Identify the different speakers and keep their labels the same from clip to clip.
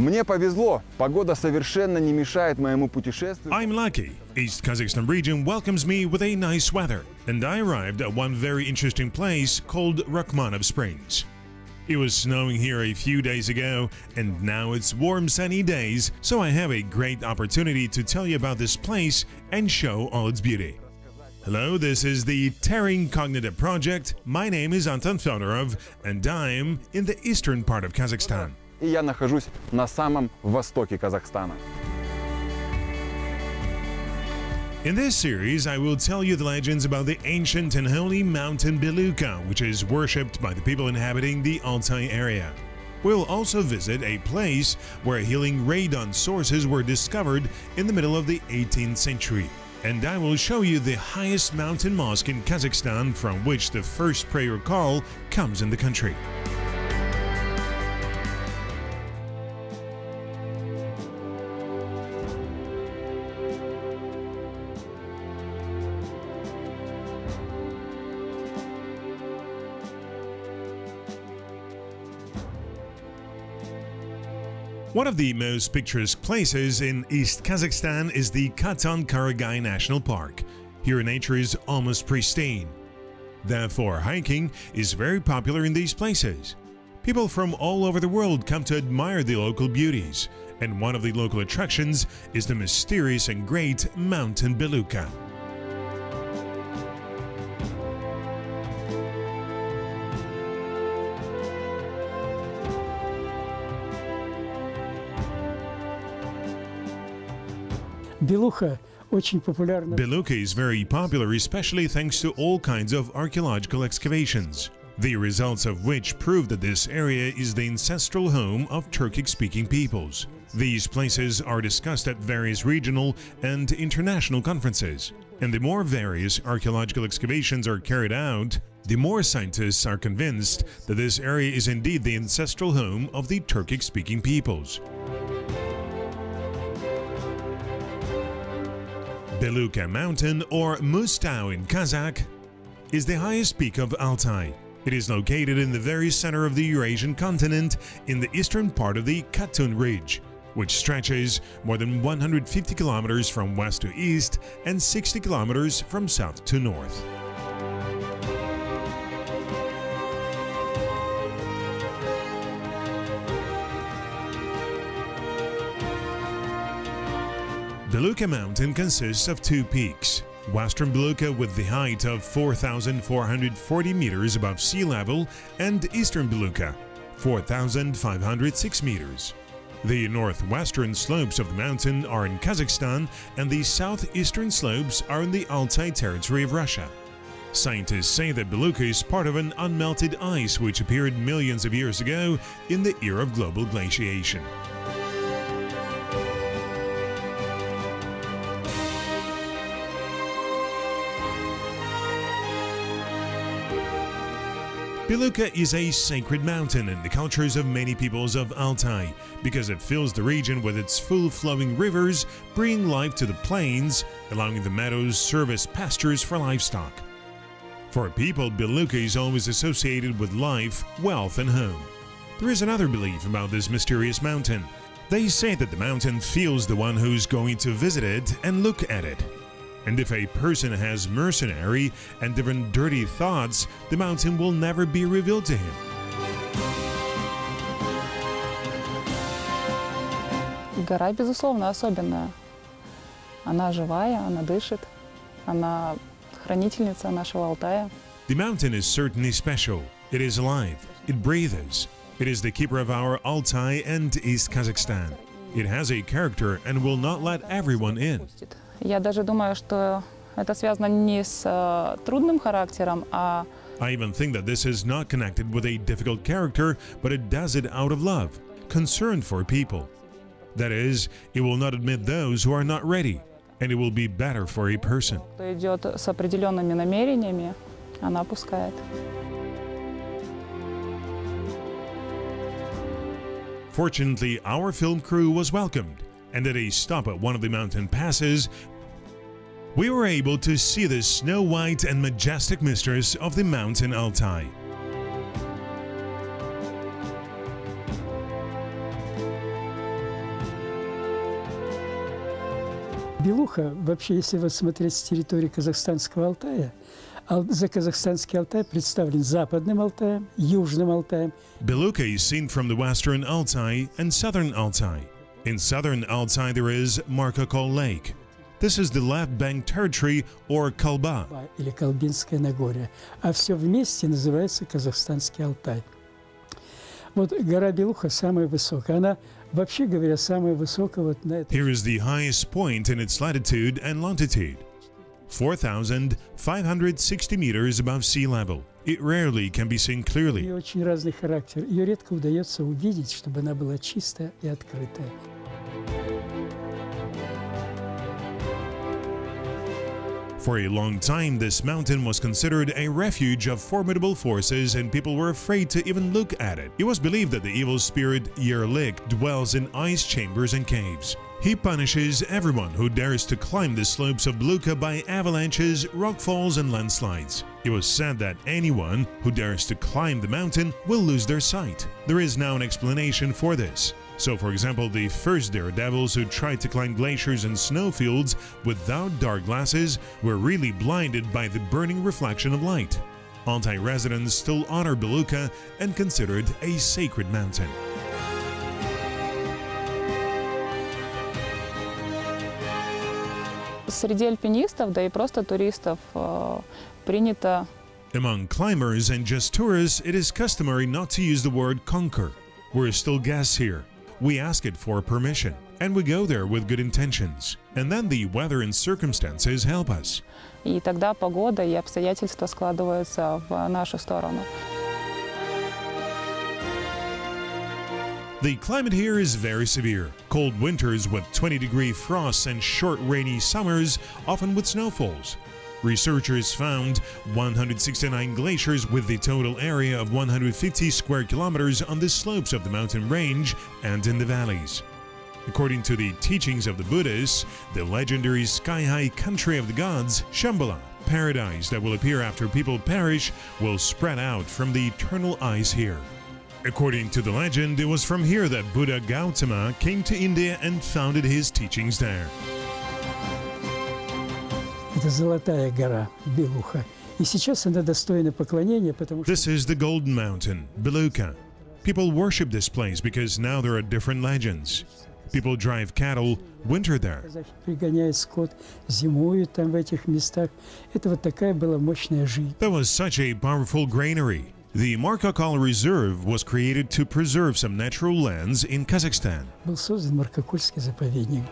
Speaker 1: Мне повезло, погода совершенно не мешает моему путешествию.
Speaker 2: I'm lucky. East Kazakhstan region welcomes me with a nice weather, and I arrived at one very interesting place called Rakhmanov Springs. It was snowing here a few days ago, and now it's warm sunny days, so I have a great opportunity to tell you about this place and show all its beauty. Hello, this is the Terra Incognita project. My name is Anton Fedorov, and I'm in the eastern part of Kazakhstan.
Speaker 1: И я нахожусь на самом востоке Казахстана.
Speaker 2: In this series, I will tell you the legends about the ancient and holy mountain Belukha, which is worshipped by the people inhabiting the Altai area. We'll also visit a place where healing radon sources were discovered in the middle of the 18th century. And I will show you the highest mountain mosque in Kazakhstan, from which the first prayer call comes in the country. One of the most picturesque places in East Kazakhstan is the Katan-Karagay National Park. Here nature is almost pristine. Therefore, hiking is very popular in these places. People from all over the world come to admire the local beauties, and one of the local attractions is the mysterious and great mountain Belukha.
Speaker 3: Belukha
Speaker 2: is very popular, especially thanks to all kinds of archaeological excavations, the results of which prove that this area is the ancestral home of Turkic-speaking peoples. These places are discussed at various regional and international conferences, and the more various archaeological excavations are carried out, the more scientists are convinced that this area is indeed the ancestral home of the Turkic-speaking peoples. Belukha Mountain, or Mustau in Kazakh, is the highest peak of Altai. It is located in the very center of the Eurasian continent in the eastern part of the Katun Ridge, which stretches more than 150 kilometers from west to east and 60 kilometers from south to north. Belukha Mountain consists of two peaks. Western Belukha with the height of 4,440 meters above sea level, and Eastern Belukha, 4,506 meters. The northwestern slopes of the mountain are in Kazakhstan, and the southeastern slopes are in the Altai territory of Russia. Scientists say that Belukha is part of an unmelted ice which appeared millions of years ago in the era of global glaciation. Belukha is a sacred mountain in the cultures of many peoples of Altai because it fills the region with its full-flowing rivers, bringing life to the plains, allowing the meadows serve as pastures for livestock. For people, Belukha is always associated with life, wealth, and home. There is another belief about this mysterious mountain. They say that the mountain feels the one who's going to visit it and look at it. And if a person has mercenary and different dirty thoughts, the mountain will never be revealed to him.
Speaker 4: Гора, безусловно, особенная. Она живая, она дышит, она хранительница нашего Алтая.
Speaker 2: The mountain is certainly special. It is alive. It breathes. It is the keeper of our Altai and East Kazakhstan. It has a character and will not let everyone in.
Speaker 4: Я даже думаю, что это связано не с трудным характером, а...
Speaker 2: I even think that this is not connected with a difficult character, but it does it out of love, concern for people. That is, it will not admit those who are not ready, and it will be better for a person.
Speaker 4: Кто идет с определенными намерениями, она пускает.
Speaker 2: Fortunately, our film crew was welcomed, and at a stop at one of the mountain passes, we were able to see the snow-white and majestic mistress of the mountain Altai.
Speaker 3: Белуха, вообще, если вот смотреть с территории казахстанского Алтая, за казахстанский Алтай представлен Западным Алтаем, Южным Алтаем.
Speaker 2: Belukha is seen from the western Altai and southern Altai. In southern Altai there is Markakol Lake. This is the left bank territory or Kalba.
Speaker 3: Или Колбинское Нагорье. А все вместе называется казахстанский Алтай. Вот гора Белуха самая высокая. Она, вообще говоря, самая высокая вот на этой.
Speaker 2: Here is the highest point in its latitude and longitude. 4,560 meters above sea level. It rarely can be seen
Speaker 3: У
Speaker 2: clearly.
Speaker 3: нее очень разный характер. Ее редко удается увидеть, чтобы она была чистая и открытая.
Speaker 2: For a long time, this mountain was considered a refuge of formidable forces and people were afraid to even look at it. It was believed that the evil spirit Yerlik dwells in ice chambers and caves. He punishes everyone who dares to climb the slopes of Belukha by avalanches, rockfalls and landslides. It was said that anyone who dares to climb the mountain will lose their sight. There is now an explanation for this. So, for example, the first daredevils who tried to climb glaciers and snowfields without dark glasses were really blinded by the burning reflection of light. Altai residents still honor Belukha and consider it a sacred mountain.
Speaker 4: Среди альпинистов, да и просто туристов принято.
Speaker 2: Among climbers and just tourists, it is customary not to use the word conquer. We're still guests here. We ask it for permission, and we go there with good intentions. And then the weather and circumstances help us.
Speaker 4: И тогда погода и обстоятельства складываются в нашу сторону.
Speaker 2: The climate here is very severe. Cold winters with 20-degree frosts and short rainy summers, often with snowfalls. Researchers found 169 glaciers with the total area of 150 square kilometers on the slopes of the mountain range and in the valleys. According to the teachings of the Buddhists, the legendary sky-high country of the gods, Shambhala, paradise that will appear after people perish, will spread out from the eternal ice here. According to the legend, it was from here that Buddha Gautama came to India and founded his teachings there.
Speaker 3: Это золотая гора Белуха. И сейчас она достойна поклонения, потому что
Speaker 2: This is the Golden Mountain, Belukha. People worship this place because now there are different legends. People drive cattle, winter there.
Speaker 3: казахи пригоняют скот, зимуют там в этих местах. Это вот такая была мощная жизнь.
Speaker 2: There was such a powerful granary. The Markakal Reserve was created to preserve some natural lands in Kazakhstan.
Speaker 3: Был создан Маркакольский заповедник.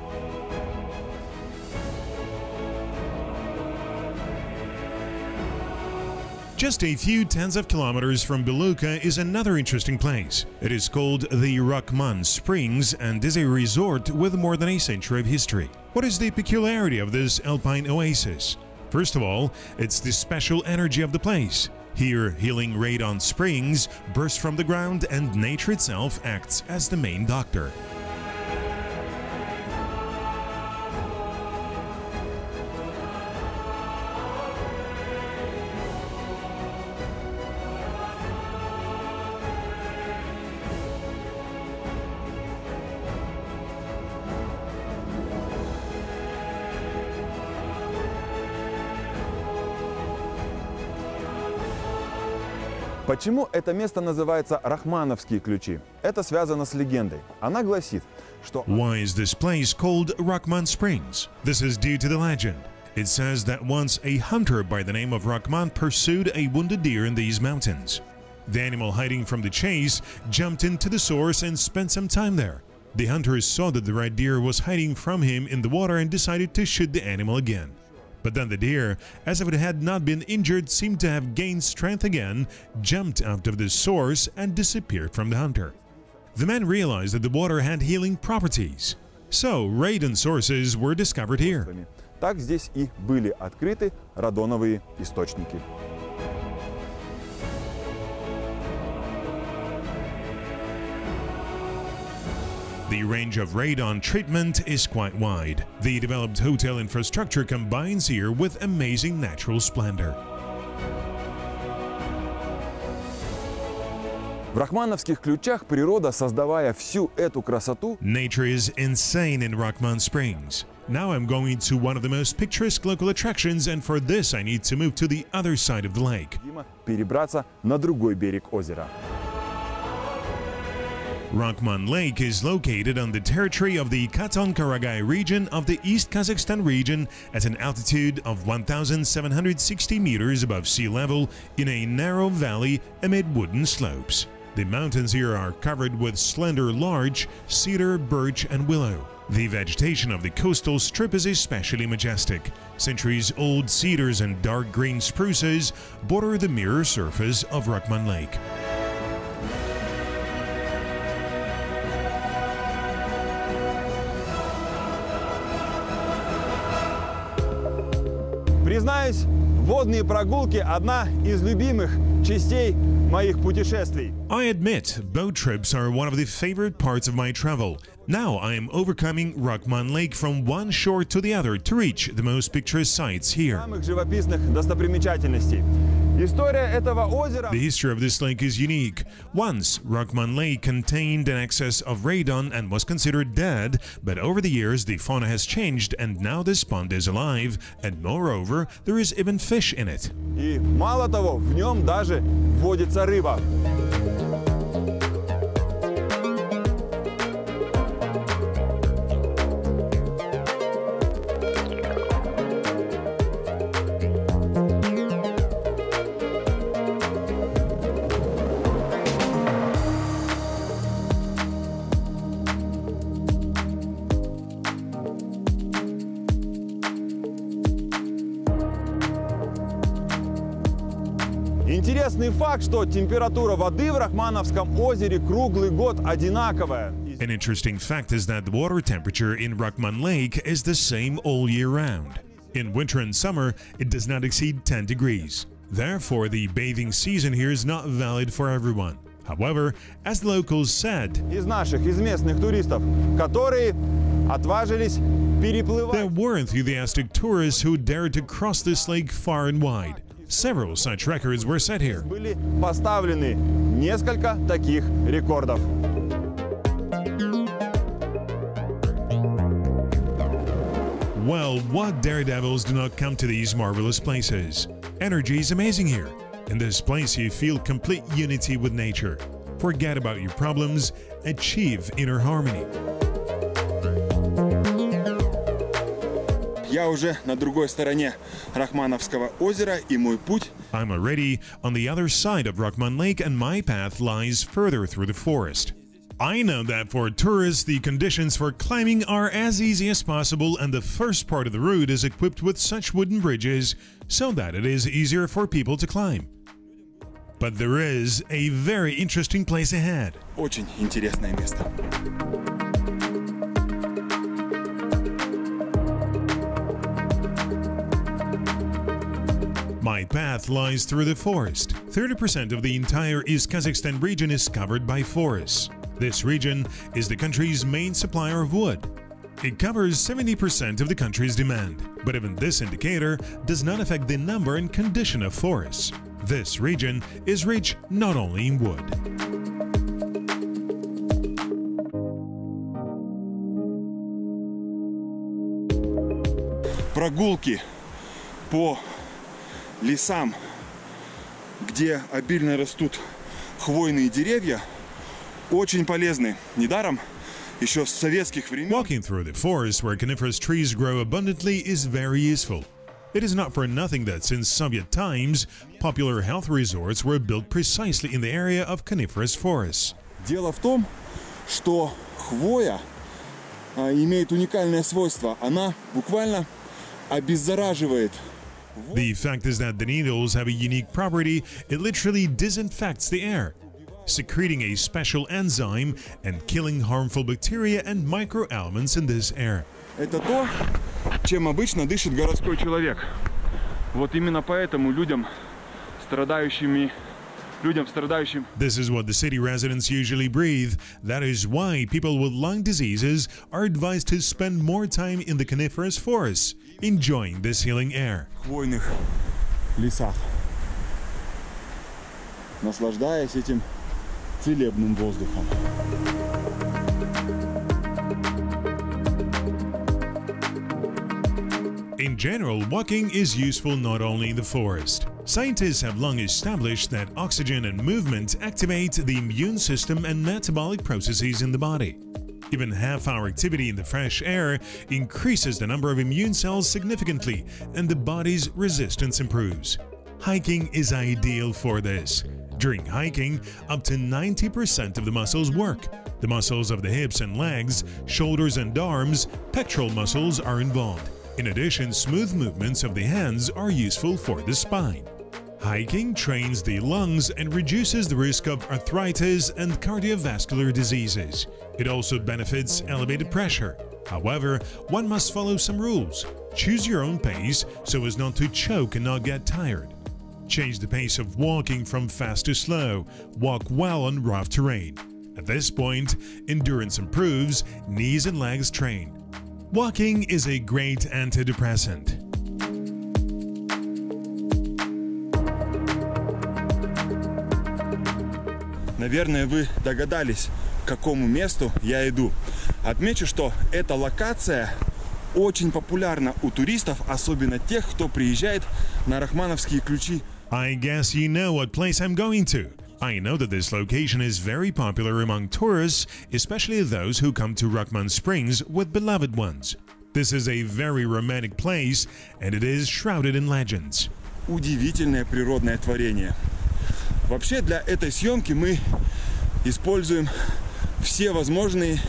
Speaker 2: Just a few tens of kilometers from Belukha is another interesting place. It is called the Rakhmanov Springs and is a resort with more than a century of history. What is the peculiarity of this alpine oasis? First of all, it's the special energy of the place. Here, healing radon springs burst from the ground and nature itself acts as the main doctor.
Speaker 1: Почему это место называется Рахмановские ключи? Это связано с легендой. Она гласит, что
Speaker 2: Why is this place called Rakhmanov Springs? This is due to the legend. It says that once a hunter by the name of Rakhman pursued a wounded deer in these mountains. The animal hiding from the chase jumped into the source and spent some time there. The hunter saw that the red deer was hiding from him in the water and decided to shoot the animal again. But then the deer, as if it had not been injured, seemed to have gained strength again, jumped out of the source and disappeared from the hunter. The man realized that the water had healing properties. So radon sources were discovered here.
Speaker 1: так здесь и были открыты радоновые источники.
Speaker 2: The range of radon treatment is quite wide. The developed hotel infrastructure combines here with amazing natural splendor.
Speaker 1: В рахмановских ключах природа, создавая всю эту красоту,
Speaker 2: Nature is insane in Rakhman Springs. Now I'm going to one of the most picturesque local attractions, and for this I need to move to the other side of the lake.
Speaker 1: перебраться на другой берег озера.
Speaker 2: Rakhman Lake is located on the territory of the Katon-Karagay region of the East Kazakhstan region at an altitude of 1,760 meters above sea level in a narrow valley amid wooden slopes. The mountains here are covered with slender larch, cedar, birch and willow. The vegetation of the coastal strip is especially majestic. Centuries-old cedars and dark green spruces border the mirror surface of Rakhman Lake.
Speaker 1: Признаюсь, водные прогулки – одна из любимых частей моих путешествий.
Speaker 2: I admit, boat trips are one of the favorite parts of my travel. Now I am overcoming Rakhman Lake from one shore to the other to reach the most picturesque sites here.
Speaker 1: Самых живописных достопримечательностей. История этого озера.
Speaker 2: The history of this lake is unique. Once, Rakhman Lake contained an excess of radon and was considered dead, but over the years the fauna has changed and now this pond is alive, and moreover, there is even fish in it.
Speaker 1: И мало того, в нем даже водится рыба. Интересный факт, что температура воды в Рахмановском озере круглый год одинаковая.
Speaker 2: An interesting fact is that the water temperature in Rakhman Lake is the same all year round. In winter and summer, it does not exceed 10 degrees. Therefore, the bathing season here is not valid for everyone. However, as the locals said,
Speaker 1: Из местных туристов, которые отважились переплывать.
Speaker 2: there were enthusiastic tourists who dared to cross this lake far and wide. Several such records were set here.
Speaker 1: Были поставлены несколько таких рекордов.
Speaker 2: Well, what daredevils do not come to these marvelous places? Energy is amazing here. In this place you feel complete unity with nature. Forget about your problems, achieve inner harmony.
Speaker 1: Я уже на другой стороне Рахмановского озера, и мой путь
Speaker 2: I'm already on the other side of Rakhman Lake and my path lies further through the forest. I know that for tourists the conditions for climbing are as easy as possible, and the first part of the route is equipped with such wooden bridges so that it is easier for people to climb. But there is a very interesting place ahead.
Speaker 1: очень интересное место.
Speaker 2: My path lies through the forest. 30% of the entire East Kazakhstan region is covered by forests. This region is the country's main supplier of wood. It covers 70% of the country's demand, but even this indicator does not affect the number and condition of forests. This region is rich not only in wood.
Speaker 1: Прогулки по лесам, где обильно растут хвойные деревья, очень полезны. Недаром еще с советских времен.
Speaker 2: Walking through the forest where coniferous trees grow abundantly is very useful. It is not for nothing that since Soviet times, popular health resorts were built precisely in the area of coniferous forests.
Speaker 1: Дело в том, что хвоя имеет уникальное свойство. Она буквально обеззараживает.
Speaker 2: The fact is that the needles have a unique property. It literally disinfects the air, secreting a special enzyme and killing harmful bacteria and microelements in this air.
Speaker 1: Это то, чем обычно дышит городской человек. Вот именно поэтому людям, страдающим.
Speaker 2: This is what the city residents usually breathe. That is why people with lung diseases are advised to spend more time in the coniferous forests, enjoying this healing air.
Speaker 1: В хвойных лесах. Наслаждаясь этим целебным воздухом.
Speaker 2: In general, walking is useful not only in the forest. Scientists have long established that oxygen and movement activate the immune system and metabolic processes in the body. Even half-hour activity in the fresh air increases the number of immune cells significantly, and the body's resistance improves. Hiking is ideal for this. During hiking, up to 90% of the muscles work. The muscles of the hips and legs, shoulders and arms, pectoral muscles are involved. In addition, smooth movements of the hands are useful for the spine. Hiking trains the lungs and reduces the risk of arthritis and cardiovascular diseases. It also benefits elevated pressure. However, one must follow some rules. Choose your own pace so as not to choke and not get tired. Change the pace of walking from fast to slow. Walk well on rough terrain. At this point, endurance improves, knees and legs train. Walking is a great antidepressant.
Speaker 1: Наверное, вы догадались, к какому месту я иду. Отмечу, что эта локация очень популярна у туристов, особенно тех, кто приезжает на Рахмановские ключи.
Speaker 2: I guess you know what place I'm going to. I know that this location is very popular among tourists, especially those who come to Rakhman Springs with beloved ones. This is a very romantic place, and it is shrouded in legends.
Speaker 1: Удивительное природное творение. Вообще для этой съемки мы используем все возможные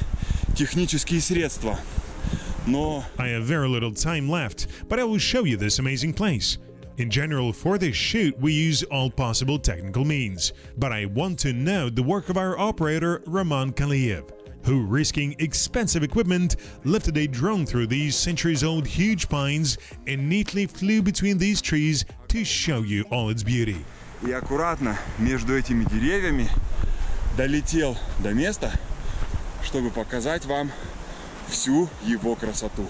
Speaker 1: технические средства. Но
Speaker 2: I have very little time left, but I will show you this amazing place. In general, for this shoot, we use all possible technical means, but I want to note the work of our operator Roman Kaliev, who, risking expensive equipment, lifted a drone through these centuries-old huge pines and neatly flew between these trees to show you all its beauty.
Speaker 1: и аккуратно между этими деревьями долетел до места, чтобы показать вам всю его красоту.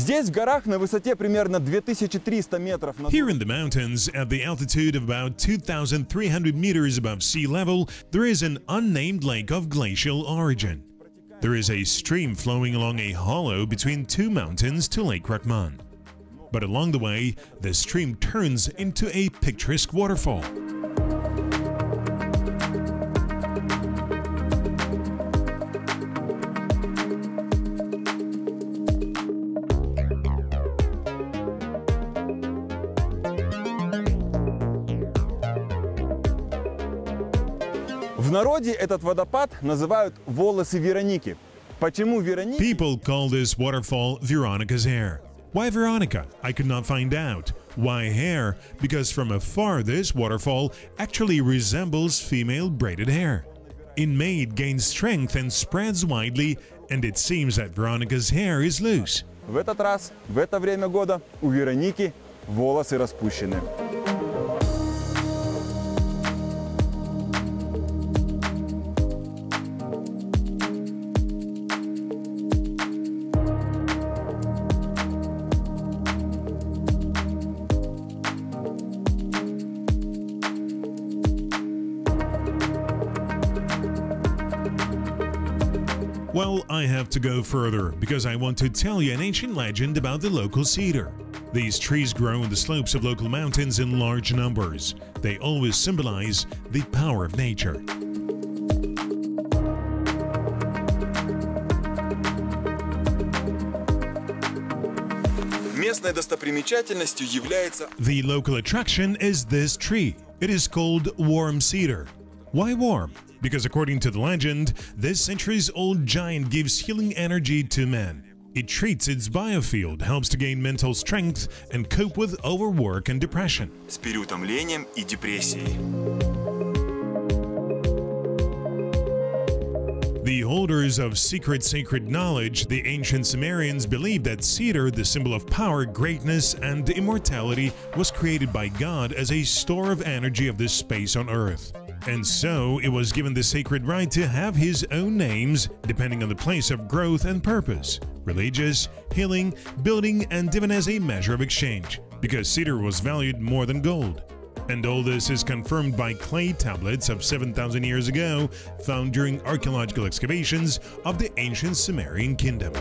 Speaker 1: Здесь в горах на высоте примерно 2300 метров над
Speaker 2: Here in the mountains, at the altitude of about 2,300 meters above sea level, there is an unnamed lake of glacial origin. There is a stream flowing along a hollow between two mountains to Lake Rakhman. But along the way, the stream turns into a picturesque waterfall.
Speaker 1: В народе этот водопад называют волосы Вероники. Почему Вероники?
Speaker 2: People call this waterfall Veronica's hair. Why Veronica? I could not find out. Why hair? Because from afar this waterfall actually resembles female braided hair. In May it gains strength and spreads widely, and it seems that Veronica's hair is loose.
Speaker 1: В этот раз, в это время года, у Вероники волосы распущены.
Speaker 2: Well, I have to go further because I want to tell you an ancient legend about the local cedar. These trees grow on the slopes of local mountains in large numbers. They always symbolize the power of nature.
Speaker 1: Местной достопримечательностью является...
Speaker 2: The local attraction is this tree. It is called warm cedar. Why warm? Because according to the legend, this centuries-old giant gives healing energy to man. It treats its biofield, helps to gain mental strength and cope with overwork and depression.
Speaker 1: С переутомлением и депрессией.
Speaker 2: The whole holders of secret sacred knowledge, the ancient Sumerians believed that cedar, the symbol of power, greatness, and immortality, was created by God as a store of energy of this space on Earth. And so it was given the sacred right to have his own names depending on the place of growth and purpose, religious, healing, building, and even as a measure of exchange, because cedar was valued more than gold. And all this is confirmed by clay tablets of 7,000 years ago found during archaeological excavations of the ancient Sumerian kingdom.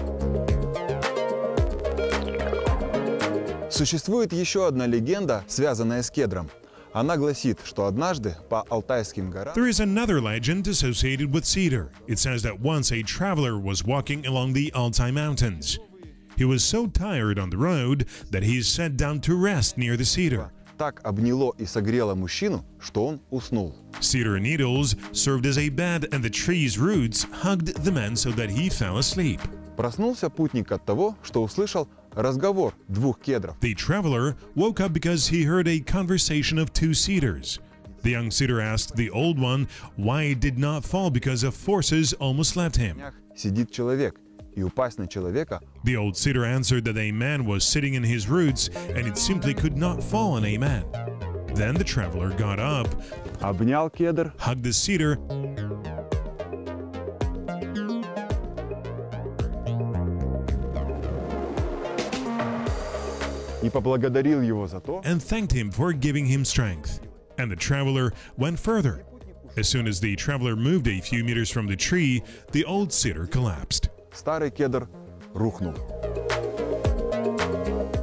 Speaker 1: Существует еще одна легенда, связанная с кедром. Она гласит, что однажды по Алтайским горам...
Speaker 2: There is another legend associated with cedar. It says that once a traveler was walking along the Altai mountains. He was so tired on the road that he sat down to rest near the cedar.
Speaker 1: Так обняло и согрело мужчину, что он уснул.
Speaker 2: Cedar needles served as a bed and the tree's roots hugged the man so that he fell asleep.
Speaker 1: Проснулся путник от того, что услышал разговор двух кедров.
Speaker 2: The traveler woke up because he heard a conversation of two cedars. The young cedar asked the old one why it did not fall because of forces almost left him.
Speaker 1: Сидит человек, и упасть на человека.
Speaker 2: The old cedar answered that a man was sitting in his roots and it simply could not fall on a man. Then the traveler got up,
Speaker 1: Обнял кедр,
Speaker 2: hugged the cedar,
Speaker 1: и поблагодарил его за то,
Speaker 2: and thanked him for giving him strength. And the traveler went further. As soon as the traveler moved a few meters from the tree, the old cedar collapsed.
Speaker 1: старый кедр рухнул.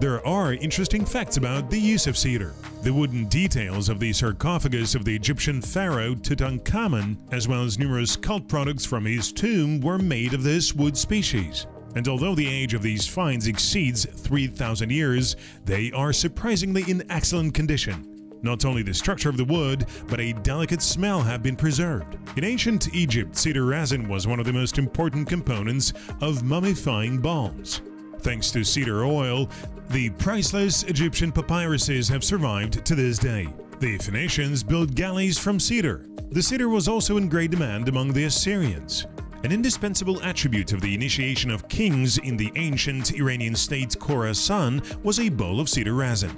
Speaker 2: There are interesting facts about the use of cedar. The wooden details of the sarcophagus of the Egyptian pharaoh Tutankhamun, as well as numerous cult products from his tomb, were made of this wood species. And although the age of these finds exceeds 3,000 years, they are surprisingly in excellent condition. Not only the structure of the wood, but a delicate smell have been preserved. In ancient Egypt, cedar resin was one of the most important components of mummifying balms. Thanks to cedar oil, the priceless Egyptian papyruses have survived to this day. The Phoenicians built galleys from cedar. The cedar was also in great demand among the Assyrians. An indispensable attribute of the initiation of kings in the ancient Iranian state Khorasan was a bowl of cedar resin.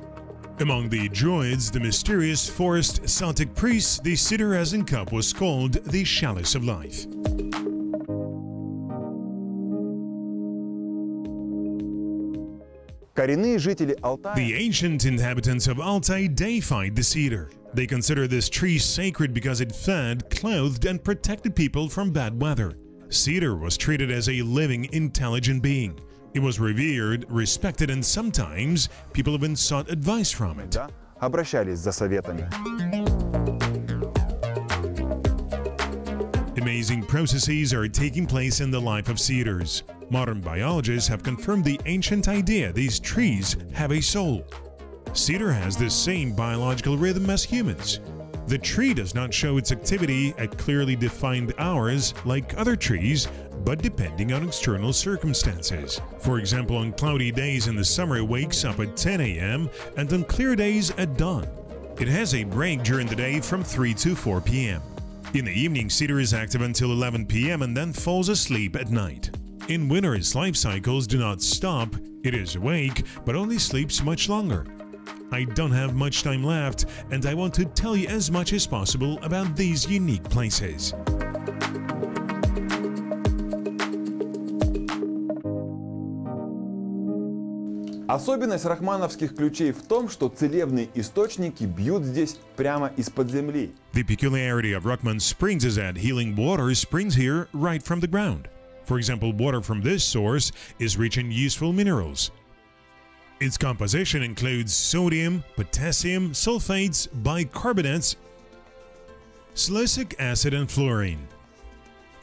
Speaker 2: Among the Druids, the mysterious forest Celtic priests, the cedar resin cup was called the chalice of life.
Speaker 1: Коренные жители Алтая
Speaker 2: The ancient inhabitants of Altai deified the cedar. They consider this tree sacred because it fed, clothed, and protected people from bad weather. Cedar was treated as a living, intelligent being. It was revered, respected, and sometimes people even sought advice from it.
Speaker 1: обращались за советами.
Speaker 2: Amazing processes are taking place in the life of cedars. Modern biologists have confirmed the ancient idea these trees have a soul. Cedar has the same biological rhythm as humans. The tree does not show its activity at clearly defined hours like other trees, but depending on external circumstances. For example, on cloudy days in the summer it wakes up at 10 a.m. and on clear days at dawn. It has a break during the day from 3 to 4 p.m. In the evening, cedar is active until 11 p.m. and then falls asleep at night. In winter, its life cycles do not stop. It is awake, but only sleeps much longer. I don't have much time left, and I want to tell you as much as possible about these unique places.
Speaker 1: Особенность рахмановских ключей в том, что целебные источники бьют здесь прямо из-под земли.
Speaker 2: The peculiarity of Rakhmanov springs is that healing water springs here right from the ground. For example, water from this source is rich in useful minerals. Its composition includes sodium, potassium, sulfates, bicarbonates, silicic acid, and fluorine.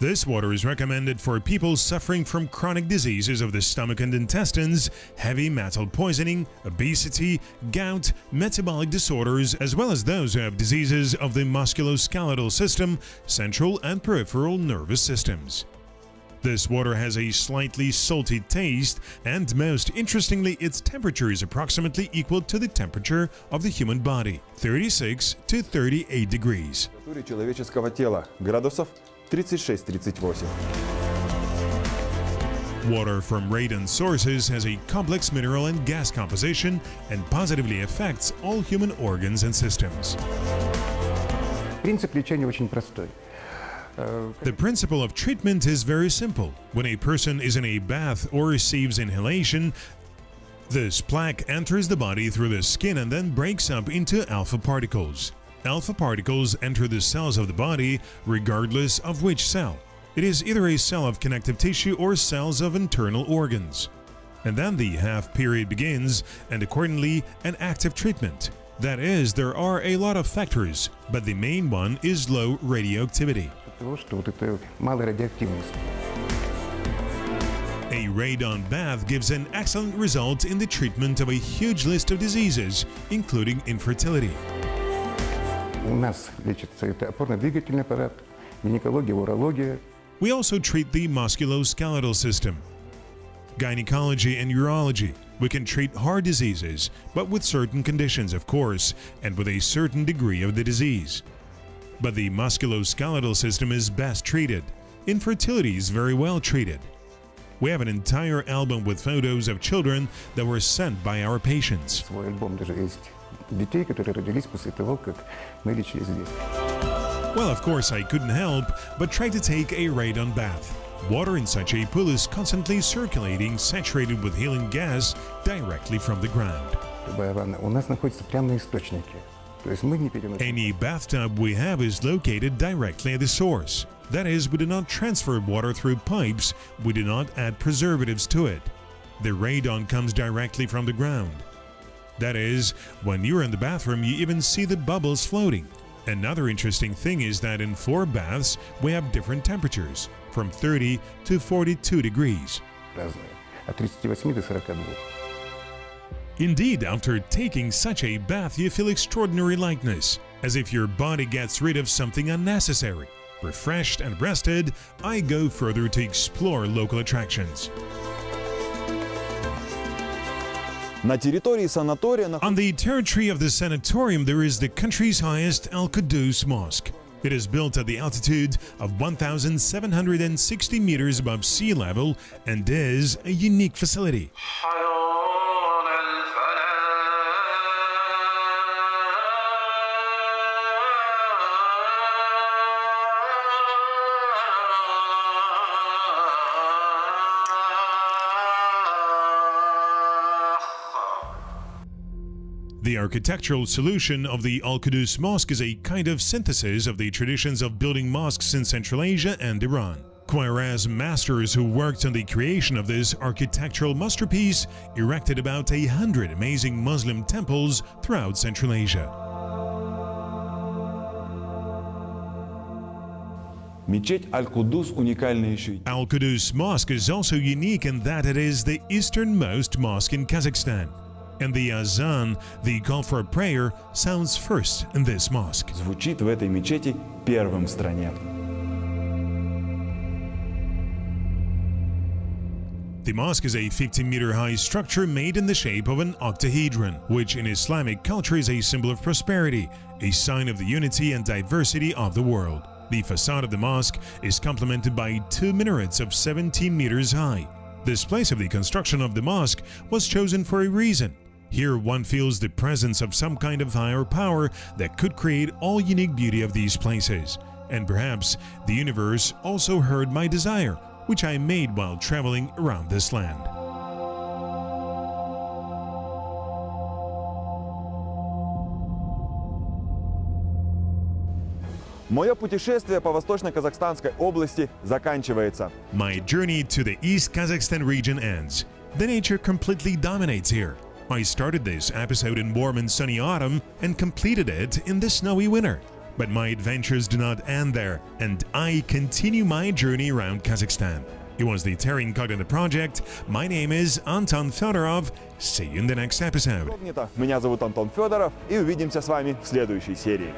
Speaker 2: This water is recommended for people suffering from chronic diseases of the stomach and intestines, heavy metal poisoning, obesity, gout, metabolic disorders, as well as those who have diseases of the musculoskeletal system, central and peripheral nervous systems. This water has a slightly salty taste, and most interestingly, its temperature is approximately equal to the temperature of the human body, 36 to 38 degrees.
Speaker 1: Человеческого тела градусов 36-38.
Speaker 2: Water from radon sources has a complex mineral and gas composition and positively affects all human organs and systems.
Speaker 5: Принцип лечения очень простой.
Speaker 2: The principle of treatment is very simple. When a person is in a bath or receives inhalation, this plaque enters the body through the skin and then breaks up into alpha particles. Alpha particles enter the cells of the body regardless of which cell. It is either a cell of connective tissue or cells of internal organs. And then the half period begins and accordingly an active treatment. That is, there are a lot of factors, but the main one is low radioactivity. A radon bath gives an excellent result in the treatment of a huge list of diseases, including infertility.
Speaker 5: У нас лечится это опорно-двигательный аппарат, гинекология, урология.
Speaker 2: We also treat the musculoskeletal system, gynecology and urology. We can treat heart diseases, but with certain conditions, of course, and with a certain degree of the disease. But the musculoskeletal system is best treated. Infertility is very well treated. We have an entire album with photos of children that were sent by our patients.
Speaker 5: Свой альбом даже есть детей, которые родились после того, как мы лечили здесь.
Speaker 2: Well, of course, I couldn't help but try to take a radon bath. Water in such a pool is constantly circulating, saturated with healing gas directly from the ground.
Speaker 5: Любая ванна у нас находится прямо на источнике. То есть мы не переносим.
Speaker 2: Any bathtub we have is located directly at the source. That is, we do not transfer water through pipes, we do not add preservatives to it. The radon comes directly from the ground. That is, when you're in the bathroom, you even see the bubbles floating. Another interesting thing is that in 4 baths, we have different temperatures, from 30 to 42 degrees.
Speaker 5: Разные. От 38 до 42.
Speaker 2: Indeed, after taking such a bath, you feel extraordinary lightness, as if your body gets rid of something unnecessary. Refreshed and rested, I go further to explore local attractions.
Speaker 1: На территории санатория
Speaker 2: On the territory of the sanatorium, there is the country's highest Al-Qudus Mosque. It is built at the altitude of 1,760 meters above sea level and is a unique facility. The architectural solution of the Al-Qudus Mosque is a kind of synthesis of the traditions of building mosques in Central Asia and Iran. Whereas masters who worked on the creation of this architectural masterpiece erected about 100 amazing Muslim temples throughout Central Asia.
Speaker 1: Мечеть Аль-Кудус уникальна еще.
Speaker 2: Al-Qudus Mosque is also unique in that it is the easternmost mosque in Kazakhstan. And the azan, the call for prayer, sounds first in this mosque.
Speaker 1: Звучит в этой мечети первым в стране.
Speaker 2: The mosque is a 50-meter high structure made in the shape of an octahedron, which in Islamic culture is a symbol of prosperity, a sign of the unity and diversity of the world. The facade of the mosque is complemented by 2 minarets of 17 meters high. This place of the construction of the mosque was chosen for a reason. Here one feels the presence of some kind of higher power that could create all unique beauty of these places. And perhaps the universe also heard my desire, which I made while traveling around this land.
Speaker 1: Мое путешествие по восточно-казахстанской области заканчивается.
Speaker 2: My journey to the East Kazakhstan region ends. The nature completely dominates here. I started this episode in warm and sunny autumn and completed it in the snowy winter. But my adventures do not end there, and I continue my journey around Kazakhstan. It was the Terra Incognita project. My name is Anton Fedorov. See you in the next episode.
Speaker 1: Меня зовут Антон Федоров, и увидимся с вами в следующей серии.